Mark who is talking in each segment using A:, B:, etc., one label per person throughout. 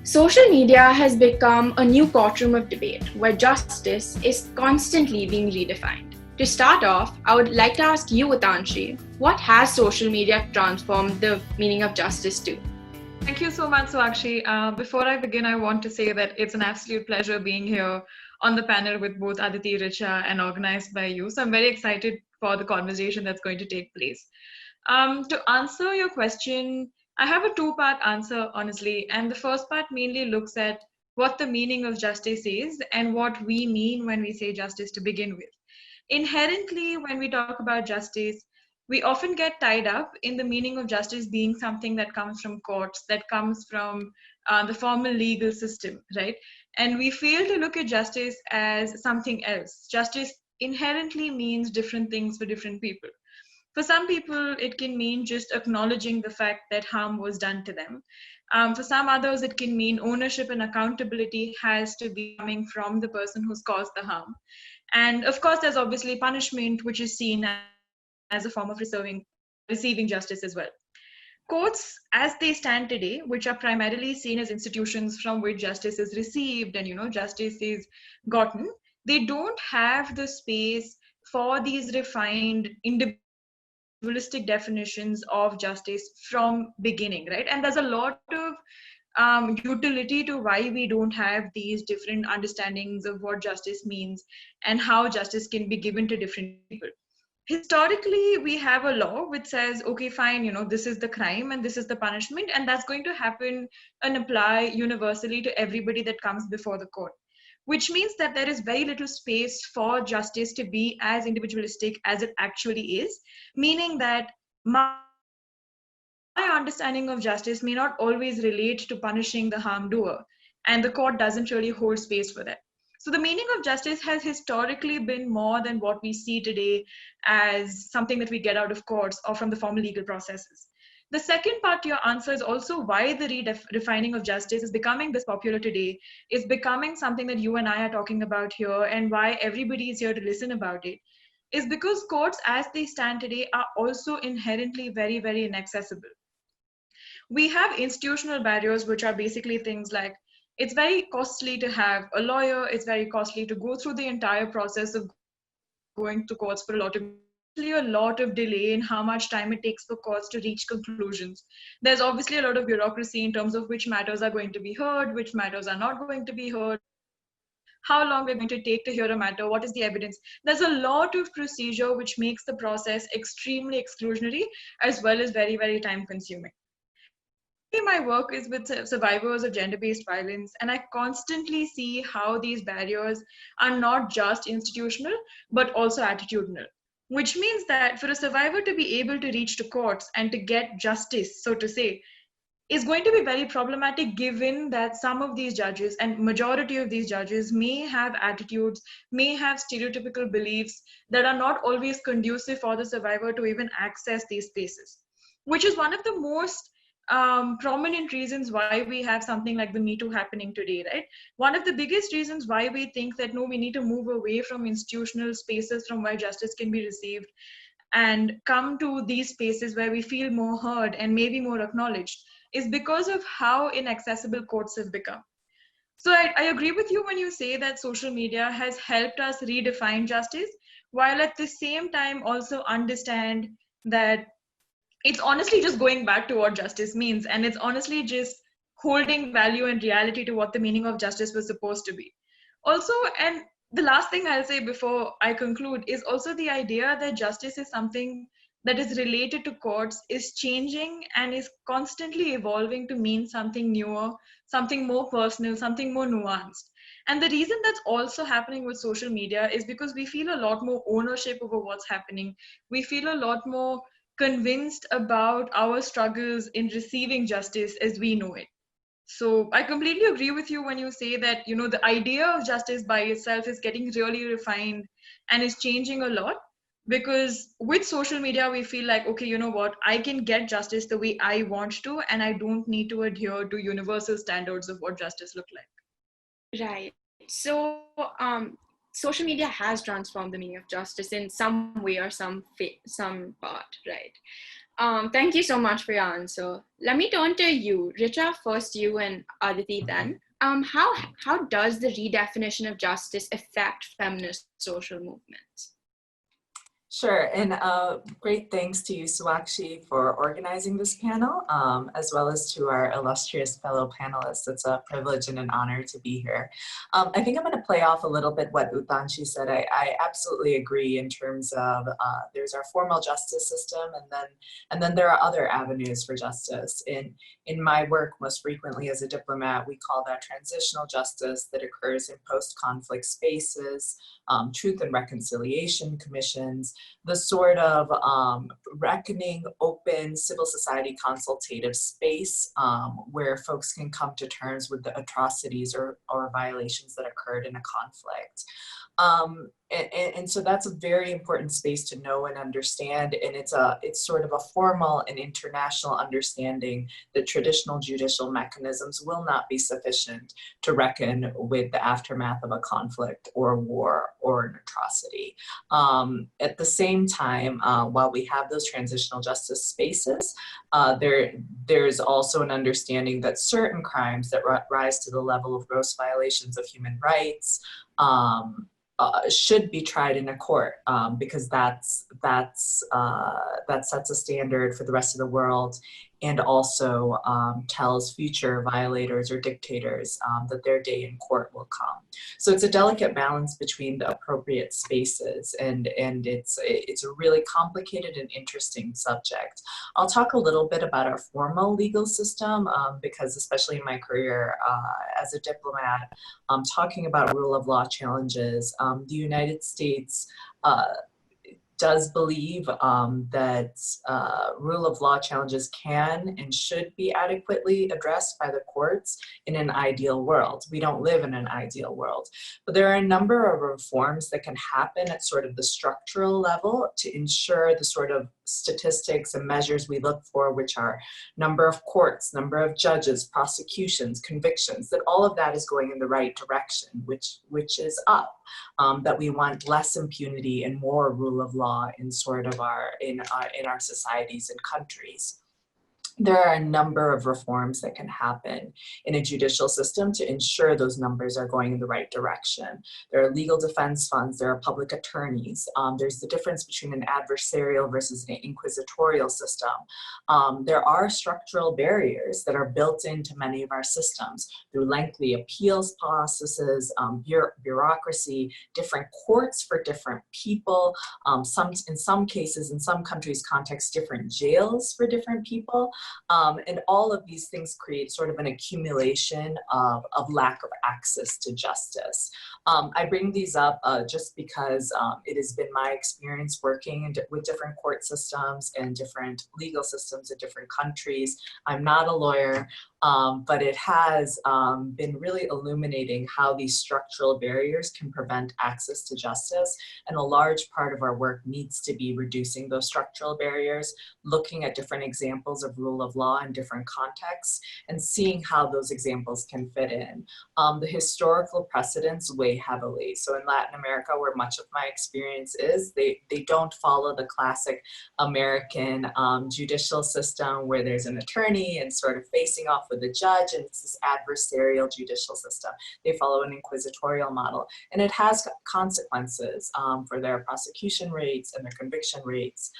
A: Social media has become a new courtroom of debate where justice is constantly being redefined. To start off, I would like to ask you, Utanshi, what has social media transformed the meaning of justice to?
B: Thank you so much, Swakshi. Before I begin, I want to say that it's an absolute pleasure being here on the panel with both Aditi, Richa, and organized by you. So I'm very excited for the conversation that's going to take place. To answer your question, I have a two-part answer, honestly. And the first part mainly looks at what the meaning of justice is and what we mean when we say justice to begin with. Inherently, when we talk about justice, we often get tied up in the meaning of justice being something that comes from courts, that comes from the formal legal system, right? And we fail to look at justice as something else. Justice inherently means different things for different people. For some people, it can mean just acknowledging the fact that harm was done to them. For some others, it can mean ownership and accountability has to be coming from the person who's caused the harm. And of course, there's obviously punishment, which is seen as a form of receiving justice as well. Courts, as they stand today, which are primarily seen as institutions from which justice is received and justice is gotten, they don't have the space for these refined individualistic definitions of justice from beginning, right? And there's a lot of utility to why we don't have these different understandings of what justice means and how justice can be given to different people. Historically, we have a law which says, okay, fine, this is the crime and this is the punishment, and that's going to happen and apply universally to everybody that comes before the court, which means that there is very little space for justice to be as individualistic as it actually is, meaning that my understanding of justice may not always relate to punishing the harmdoer, and the court doesn't really hold space for that. So the meaning of justice has historically been more than what we see today as something that we get out of courts or from the formal legal processes. The second part to your answer is also why the redefining of justice is becoming this popular today, is becoming something that you and I are talking about here, and why everybody is here to listen about it, is because courts as they stand today are also inherently very, very inaccessible. We have institutional barriers, which are basically things like it's very costly to have a lawyer, it's very costly to go through the entire process of going to courts for a lot of years. There's obviously a lot of delay in how much time it takes for courts to reach conclusions. There's obviously a lot of bureaucracy in terms of which matters are going to be heard, which matters are not going to be heard, how long we're going to take to hear a matter, what is the evidence. There's a lot of procedure which makes the process extremely exclusionary as well as very, very time consuming. Currently, my work is with survivors of gender based violence, and I constantly see how these barriers are not just institutional but also attitudinal. Which means that for a survivor to be able to reach to courts and to get justice, so to say, is going to be very problematic given that some of these judges and majority of these judges may have attitudes, may have stereotypical beliefs that are not always conducive for the survivor to even access these spaces, which is one of the most prominent reasons why we have something like the Me Too happening today, right? One of the biggest reasons why we think that no, we need to move away from institutional spaces from where justice can be received and come to these spaces where we feel more heard and maybe more acknowledged is because of how inaccessible courts have become. So I agree with you when you say that social media has helped us redefine justice, while at the same time also understand that it's honestly just going back to what justice means, and it's honestly just holding value and reality to what the meaning of justice was supposed to be. Also, and the last thing I'll say before I conclude is also the idea that justice is something that is related to courts is changing and is constantly evolving to mean something newer, something more personal, something more nuanced. And the reason that's also happening with social media is because we feel a lot more ownership over what's happening. We feel a lot more convinced about our struggles in receiving justice as we know it. So I completely agree with you when you say that, the idea of justice by itself is getting really refined and is changing a lot, because with social media, we feel like, okay, you know what, I can get justice the way I want to, and I don't need to adhere to universal standards of what justice look like.
A: Right. So, social media has transformed the meaning of justice in some way or some part, right? Thank you so much for your answer. Let me turn to you, Richa. First, you and Aditi. Then, how does the redefinition of justice affect feminist social movements?
C: Sure, and great thanks to you, Suakshi, for organizing this panel, as well as to our illustrious fellow panelists. It's a privilege and an honor to be here. I think I'm going to play off a little bit what Utanshi said. I absolutely agree in terms of there's our formal justice system, and then there are other avenues for justice. In my work, most frequently as a diplomat, we call that transitional justice that occurs in post-conflict spaces, truth and reconciliation commissions, the sort of reckoning, open civil society consultative space where folks can come to terms with the atrocities or violations that occurred in a conflict. And so that's a very important space to know and understand, and it's sort of a formal and international understanding that traditional judicial mechanisms will not be sufficient to reckon with the aftermath of a conflict or a war or an atrocity. At the same time, while we have those transitional justice spaces, there's also an understanding that certain crimes that rise to the level of gross violations of human rights should be tried in a court because that sets a standard for the rest of the world, and also tells future violators or dictators that their day in court will come. So it's a delicate balance between the appropriate spaces, and it's a really complicated and interesting subject. I'll talk a little bit about our formal legal system because especially in my career as a diplomat, talking about rule of law challenges, the United States does believe that rule of law challenges can and should be adequately addressed by the courts in an ideal world. We don't live in an ideal world, but there are a number of reforms that can happen at sort of the structural level to ensure the sort of statistics and measures we look for, which are number of courts, number of judges, prosecutions, convictions, that all of that is going in the right direction, which is up. That we want less impunity and more rule of law in sort of our societies and countries. There are a number of reforms that can happen in a judicial system to ensure those numbers are going in the right direction. There are legal defense funds, there are public attorneys, there's the difference between an adversarial versus an inquisitorial system. There are structural barriers that are built into many of our systems through lengthy appeals processes, bureaucracy, different courts for different people, in some cases, in some countries' contexts, different jails for different people. And all of these things create sort of an accumulation of lack of access to justice. I bring these up just because it has been my experience working with different court systems and different legal systems in different countries. I'm not a lawyer, but it has been really illuminating how these structural barriers can prevent access to justice. And a large part of our work needs to be reducing those structural barriers, looking at different examples of rule of law in different contexts, and seeing how those examples can fit in. The historical precedents weigh heavily. So in Latin America, where much of my experience is, they don't follow the classic American judicial system where there's an attorney and sort of facing off with the judge, and it's this adversarial judicial system. They follow an inquisitorial model, and it has consequences for their prosecution rates and their conviction rates.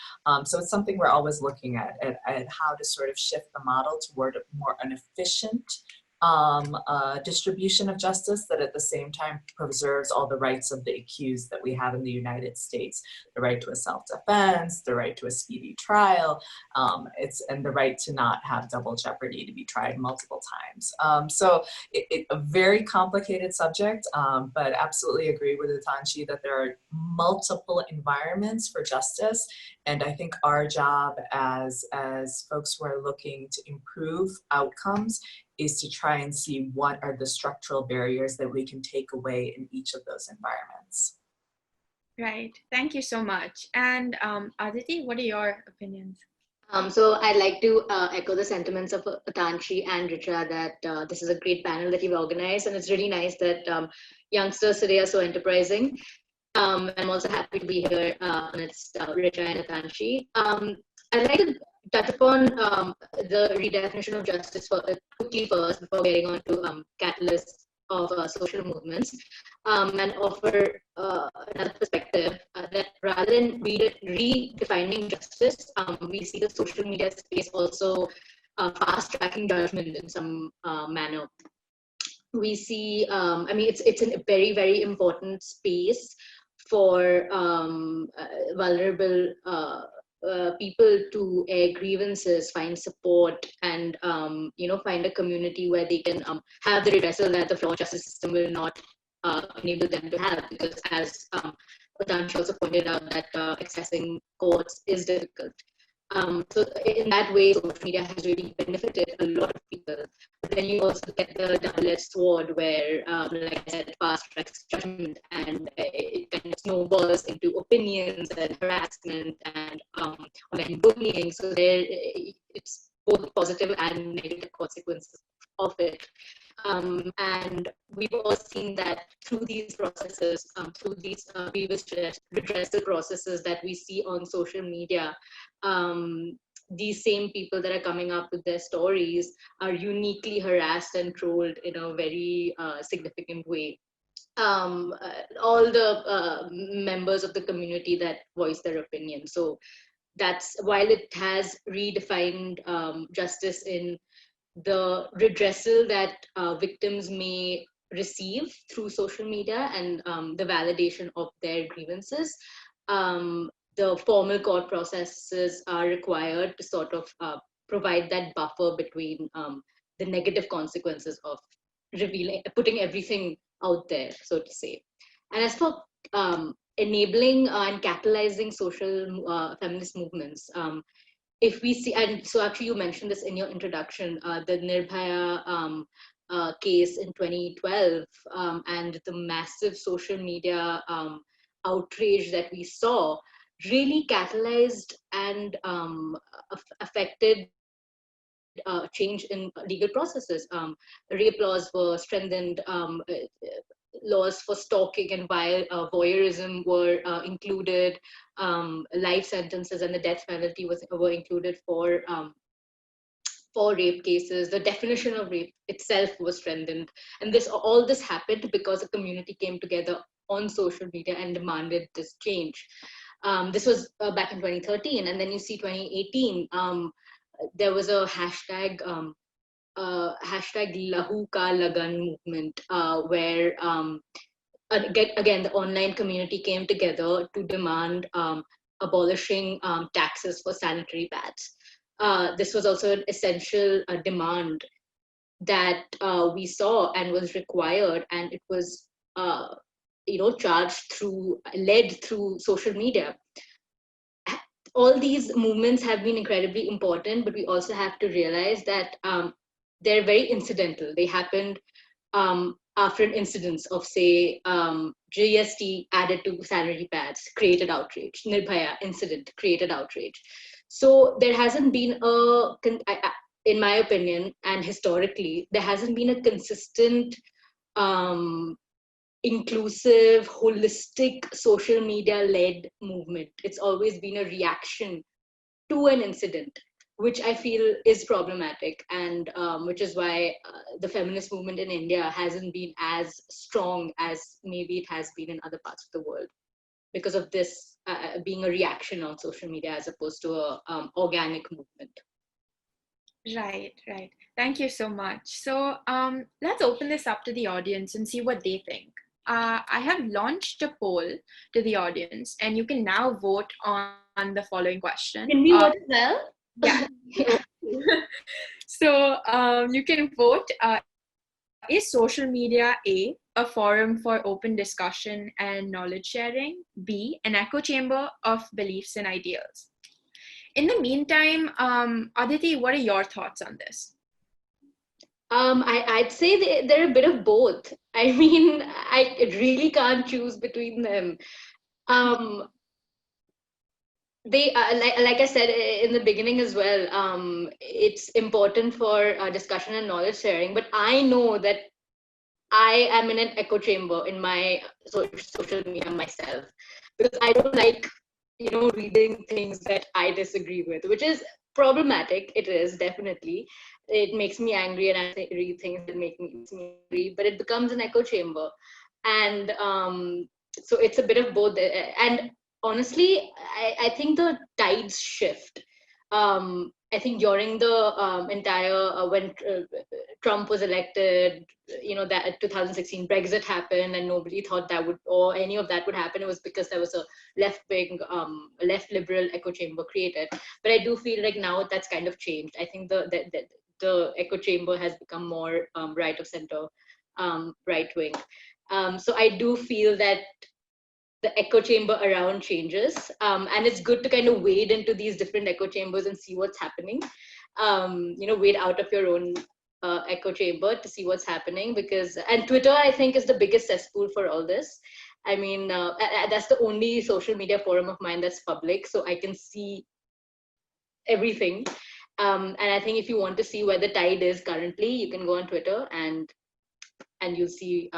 C: So it's something we're always looking at how to sort of shift the model toward an efficient distribution of justice that at the same time preserves all the rights of the accused that we have in the United States. The right to a self-defense, the right to a speedy trial, and the right to not have double jeopardy to be tried multiple times. So a very complicated subject, but absolutely agree with Utanshi that there are multiple environments for justice. And I think our job as folks who are looking to improve outcomes is to try and see what are the structural barriers that we can take away in each of those environments.
A: Right. Thank you so much. And Aditi, what are your opinions?
D: So I'd like to echo the sentiments of Utanshi and Richa that this is a great panel that you've organized, and it's really nice that youngsters today are so enterprising. I'm also happy to be here, and it's Richa and Utanshi. I'd like to touch upon the redefinition of justice quickly first before getting on to catalysts of social movements, and offer another perspective that rather than redefining justice, we see the social media space also fast-tracking judgment in some manner. We see, I mean, it's a very, very important space for vulnerable people to air grievances, find support, and find a community where they can have the redressal that the flawed justice system will not enable them to have. Because as Utanshi also pointed out, that accessing courts is difficult. So in that way, social media has really benefited a lot of people. But then you also get the double-edged sword where, like I said, fast tracks judgment, and it kind of snowballs into opinions and harassment and online bullying. So it's both positive and negative consequences of it. And we've all seen that through these processes, through these previous redressal processes that we see on social media, these same people that are coming up with their stories are uniquely harassed and trolled in a very significant way. All the members of the community that voice their opinion. So that's, while it has redefined justice in the redressal that victims may receive through social media and the validation of their grievances, the formal court processes are required to sort of provide that buffer between the negative consequences of putting everything out there, so to say. And as for enabling and catalyzing social feminist movements, if we see, and so actually you mentioned this in your introduction, the Nirbhaya case in 2012 and the massive social media outrage that we saw really catalyzed and affected change in legal processes. Rape laws were strengthened, laws for stalking and voyeurism were included, life sentences and the death penalty were included for rape cases. The definition of rape itself was strengthened, and all this happened because a community came together on social media and demanded this change. This was back in 2013, and then you see 2018. There was a hashtag Lahu Ka Lagan movement, where again the online community came together to demand abolishing taxes for sanitary pads. This was also an essential demand that we saw and was required, and it was led through social media. All these movements have been incredibly important, but we also have to realize that they're very incidental. They happened after an incidence of, say, GST added to sanitary pads created outrage. Nirbhaya incident created outrage. So there hasn't been in my opinion, and historically, there hasn't been a consistent, inclusive, holistic, social media-led movement. It's always been a reaction to an incident, which I feel is problematic, and which is why the feminist movement in India hasn't been as strong as maybe it has been in other parts of the world, because of this being a reaction on social media as opposed to a organic movement.
A: Right. Thank you so much. So let's open this up to the audience and see what they think. I have launched a poll to the audience, and you can now vote on the following question.
D: Can we vote as well?
A: Yeah. So you can vote, is social media A, a forum for open discussion and knowledge sharing, B, an echo chamber of beliefs and ideals? In the meantime, Aditi, what are your thoughts on this?
D: I'd say they're a bit of both. I mean, I really can't choose between them. They like I said in the beginning as well, it's important for discussion and knowledge sharing, but I know that I am in an echo chamber in my social media myself, because I don't like reading things that I disagree with, which is problematic. It is definitely. It makes me angry, and I read things that makes me angry. But it becomes an echo chamber, and so it's a bit of both. And honestly, I think the tides shift. I think during the entire when Trump was elected, that 2016 Brexit happened, and nobody thought that would or any of that would happen. It was because there was a left wing, left liberal echo chamber created. But I do feel like now that's kind of changed. I think the echo chamber has become more right of center, right wing. So I do feel that the echo chamber around changes, and it's good to kind of wade into these different echo chambers and see what's happening. Wade out of your own echo chamber to see what's happening, and Twitter, I think, is the biggest cesspool for all this. I mean, that's the only social media forum of mine that's public, so I can see everything. And I think if you want to see where the tide is currently, you can go on Twitter and you'll see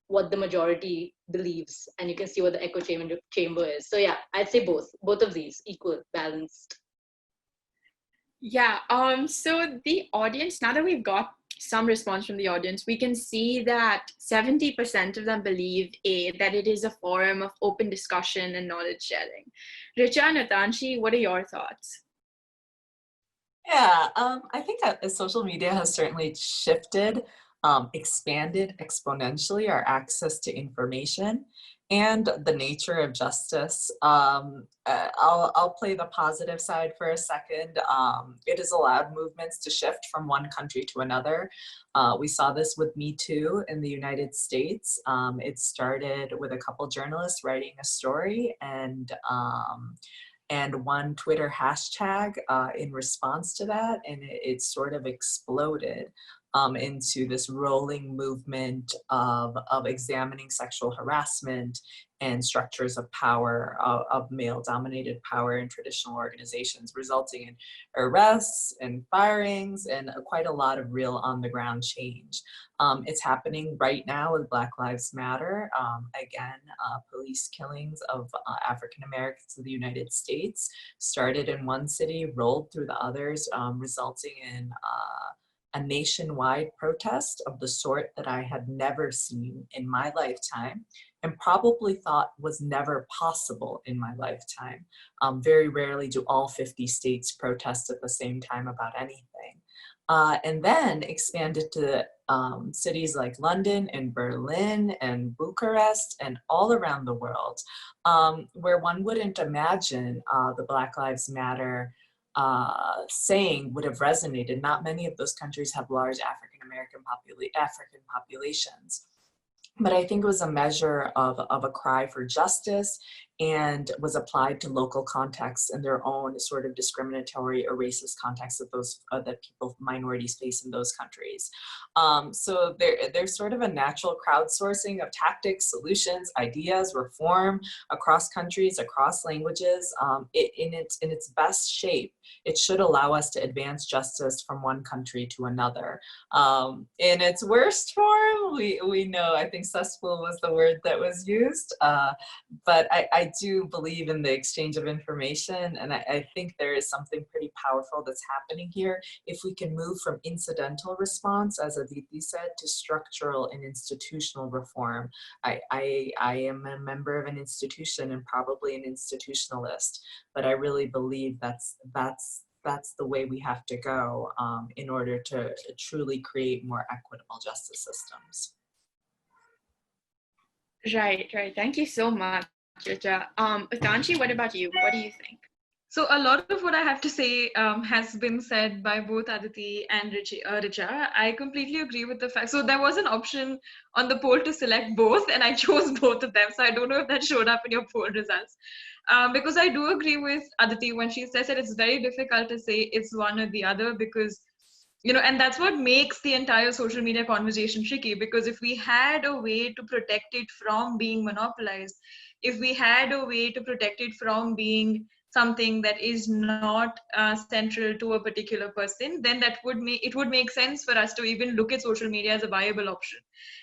D: what the majority believes, and you can see what the echo chamber is. So yeah, I'd say both of these equal, balanced.
A: Yeah, so the audience, now that we've got some response from the audience, we can see that 70% of them believe that it is a forum of open discussion and knowledge sharing. Richa and Utanshi, what are your thoughts?
C: Yeah, I think that social media has certainly shifted, expanded exponentially our access to information and the nature of justice. I'll play the positive side for a second. It has allowed movements to shift from one country to another. We saw this with Me Too in the United States. It started with a couple journalists writing a story and one Twitter hashtag in response to that, and it sort of exploded into this rolling movement of examining sexual harassment and structures of power, of male-dominated power in traditional organizations, resulting in arrests and firings and quite a lot of real on-the-ground change. It's happening right now with Black Lives Matter. Again, police killings of African Americans in the United States started in one city, rolled through the others, resulting in a nationwide protest of the sort that I had never seen in my lifetime and probably thought was never possible in my lifetime. Very rarely do all 50 states protest at the same time about anything. And then expanded to cities like London and Berlin and Bucharest and all around the world, where one wouldn't imagine the Black Lives Matter saying would have resonated. Not many of those countries have large African populations. But I think it was a measure of a cry for justice and was applied to local contexts and their own sort of discriminatory or racist contexts that minorities face in those countries. So there's sort of a natural crowdsourcing of tactics, solutions, ideas, reform across countries, across languages. In its best shape, it should allow us to advance justice from one country to another. In its worst form, we know, I think cesspool was the word that was used, but I do believe in the exchange of information, and I think there is something pretty powerful that's happening here. If we can move from incidental response, as Aditi said, to structural and institutional reform. I am a member of an institution and probably an institutionalist, but I really believe that's the way we have to go in order to truly create more equitable justice systems.
A: Right. Thank you so much, Richa. Utanshi, what about you? What do you think?
B: So a lot of what I have to say has been said by both Aditi and Richa. I completely agree with the fact. So there was an option on the poll to select both, and I chose both of them. So I don't know if that showed up in your poll results. Because I do agree with Aditi when she says that it's very difficult to say it's one or the other, because, and that's what makes the entire social media conversation tricky. Because if we had a way to protect it from being monopolized, if we had a way to protect it from being something that is not central to a particular person, then it would make sense for us to even look at social media as a viable option.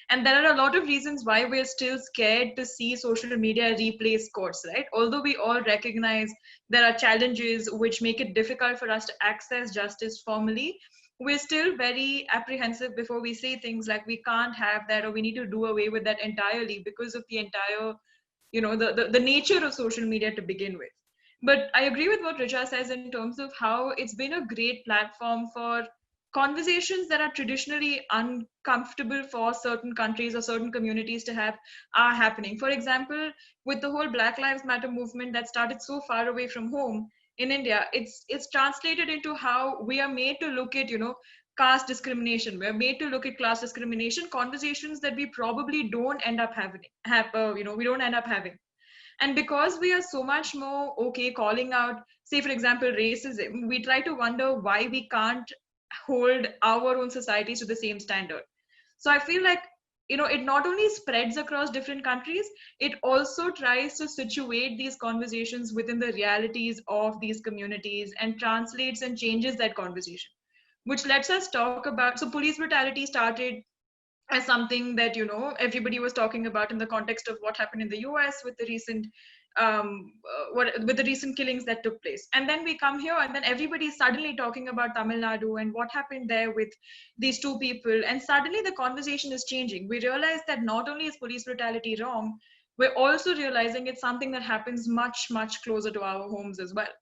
B: And there are a lot of reasons why we're still scared to see social media replace courts, right? Although we all recognize there are challenges which make it difficult for us to access justice formally, we're still very apprehensive before we say things like we can't have that or we need to do away with that entirely because of the entire, the nature of social media to begin with. But I agree with what Richa says in terms of how it's been a great platform for conversations that are traditionally uncomfortable for certain countries or certain communities to have are happening. For example, with the whole Black Lives Matter movement that started so far away from home in India, it's translated into how we are made to look at, caste discrimination. We're made to look at class discrimination, conversations that we probably don't end up having, we don't end up having. And because we are so much more okay calling out, say, for example, racism, we try to wonder why we can't hold our own societies to the same standard. So I feel like, it not only spreads across different countries, it also tries to situate these conversations within the realities of these communities and translates and changes that conversation, which lets us talk about, so police brutality started as something that everybody was talking about in the context of what happened in the US with the recent with the recent killings that took place. And then we come here and then everybody's suddenly talking about Tamil Nadu and what happened there with these two people, and suddenly the conversation is changing. We realize that not only is police brutality wrong, we're also realizing it's something that happens much, much closer to our homes as well.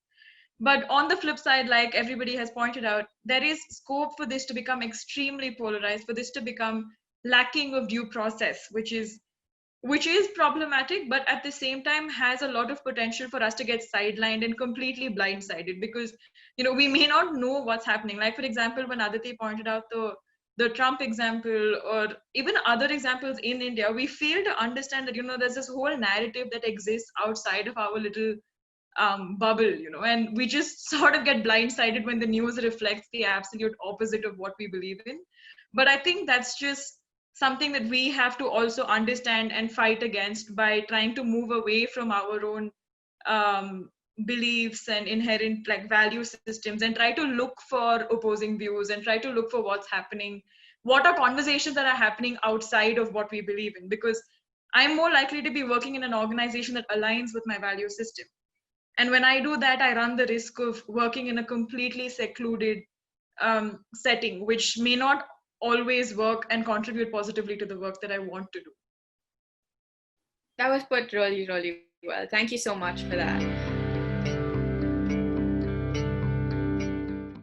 B: But on the flip side, like everybody has pointed out, there is scope for this to become extremely polarized, for this to become lacking of due process, which is problematic, but at the same time has a lot of potential for us to get sidelined and completely blindsided, because we may not know what's happening. Like, for example, when Aditi pointed out the Trump example, or even other examples in India, we fail to understand that there's this whole narrative that exists outside of our little bubble, and we just sort of get blindsided when the news reflects the absolute opposite of what we believe in. But I think that's just something that we have to also understand and fight against by trying to move away from our own beliefs and inherent value systems, and try to look for opposing views and try to look for what's happening, what are conversations that are happening outside of what we believe in, because I'm more likely to be working in an organization that aligns with my value system. And when I do that, I run the risk of working in a completely secluded setting, which may not always work and contribute positively to the work that I want to do.
A: That was put really, really well. Thank you so much for that.